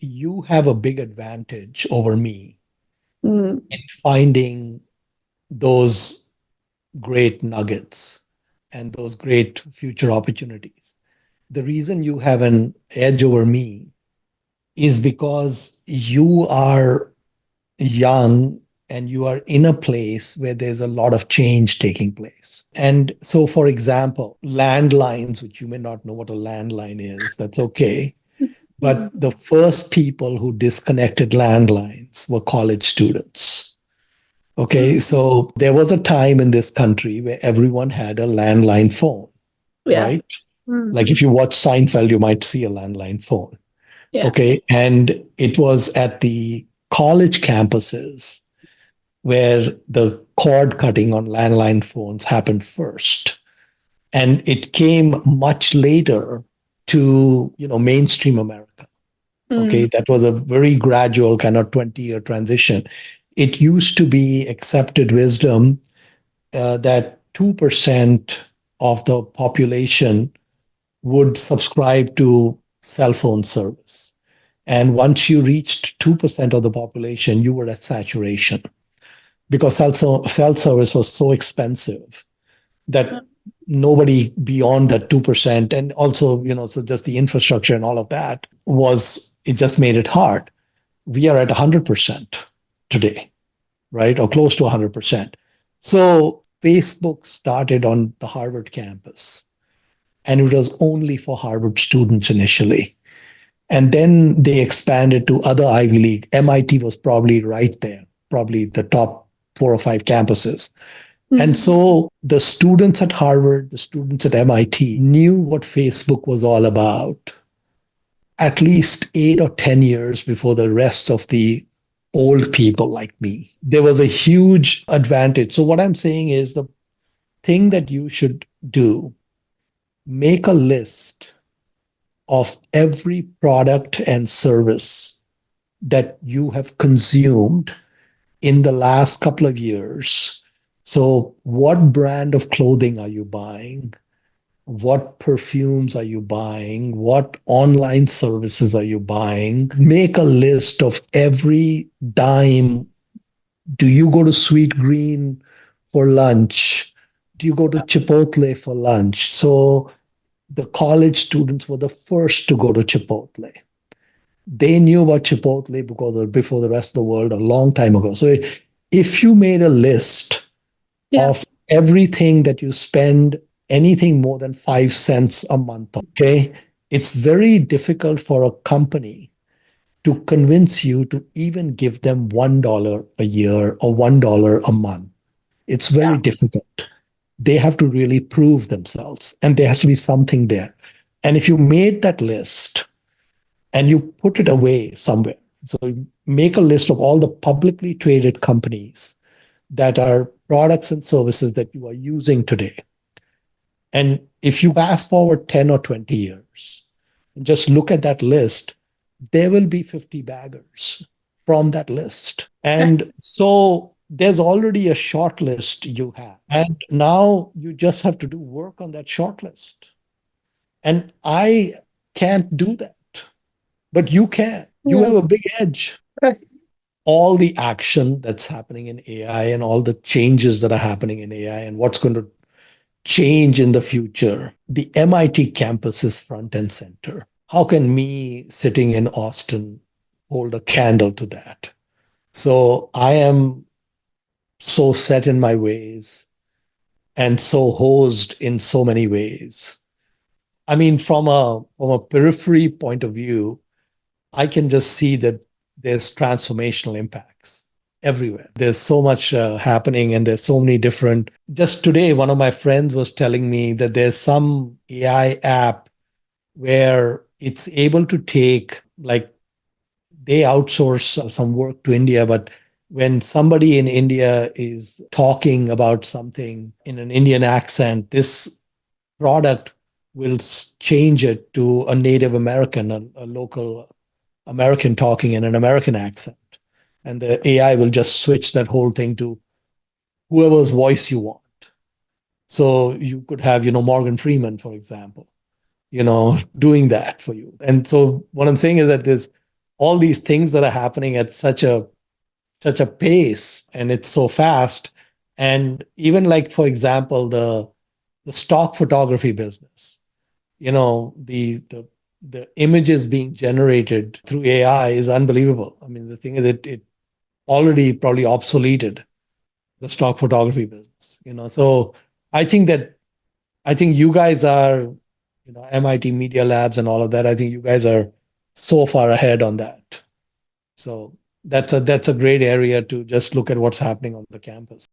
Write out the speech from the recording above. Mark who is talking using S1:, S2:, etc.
S1: you have a big advantage over me
S2: Mm.
S1: in finding those great nuggets and those great future opportunities. The reason you have an edge over me is because you are young and you are in a place where there's a lot of change taking place. And so, for example, landlines, which you may not know what a landline is, that's okay. But the first people who disconnected landlines were college students. Okay,
S2: Mm.
S1: so there was a time in this country where everyone had a landline phone,
S2: Yeah.
S1: right?
S2: Mm.
S1: Like if you watch Seinfeld, you might see a landline phone.
S2: Yeah.
S1: Okay, and it was at the college campuses where the cord cutting on landline phones happened first. And it came much later to, mainstream America.
S2: Mm.
S1: Okay, that was a very gradual kind of 20-year transition. It used to be accepted wisdom that 2% of the population would subscribe to cell phone service. And once you reached 2% of the population, you were at saturation because cell service was so expensive that nobody beyond that 2%, and also, so just the infrastructure and all of that it just made it hard. We are at 100% today, right? Or close to 100%. So Facebook started on the Harvard campus, and it was only for Harvard students initially. And then they expanded to other Ivy League. MIT was probably right there, probably the top 4 or 5 campuses. And
S2: Mm.
S1: so the students at Harvard, the students at MIT knew what Facebook was all about at least 8 or 10 years before the rest of the old people like me. There was a huge advantage. So, what I'm saying is the thing that you should do, make a list of every product and service that you have consumed in the last couple of years. So, what brand of clothing are you buying? What perfumes are you buying? What online services are you buying? Make a list of every dime. Do you go to Sweet Green for lunch? Do you go to Chipotle for lunch? So the college students were the first to go to Chipotle. They knew about Chipotle before the rest of the world a long time ago. So if you made a list
S2: Yeah.
S1: of everything that you spend anything more than 5 cents a month, okay, it's very difficult for a company to convince you to even give them $1 a year or $1 a month. It's very
S2: Yeah.
S1: difficult. They have to really prove themselves, and there has to be something there. And if you made that list and you put it away somewhere, so make a list of all the publicly traded companies that are products and services that you are using today. And if you fast forward 10 or 20 years and just look at that list, there will be 50 baggers from that list. And so there's already a short list you have. And now you just have to do work on that short list. And I can't do that, but you can. You
S2: Yeah.
S1: have a big edge.
S2: Right.
S1: All the action that's happening in AI and all the changes that are happening in AI and what's going to change in the future, the MIT campus is front and center. How can me sitting in Austin hold a candle to that? So I am so set in my ways and so hosed in so many ways. I mean, from a periphery point of view, I can just see that there's transformational impacts everywhere. There's so much happening, and there's so many different. Just today, one of my friends was telling me that there's some AI app where it's able to take, like, they outsource some work to India, but when somebody in India is talking about something in an Indian accent, this product will change it to a Native American, a local American talking in an American accent. And the AI will just switch that whole thing to whoever's voice you want. So you could have, Morgan Freeman, for example, doing that for you. And so what I'm saying is that there's all these things that are happening at such a pace, and it's so fast. And even like, for example, the stock photography business, the images being generated through AI is unbelievable. I mean, the thing is, it already probably obsoleted the stock photography business. So I think that I think you guys are, MIT Media Labs and all of that. I think you guys are so far ahead on that. So that's a great area to just look at what's happening on the campus.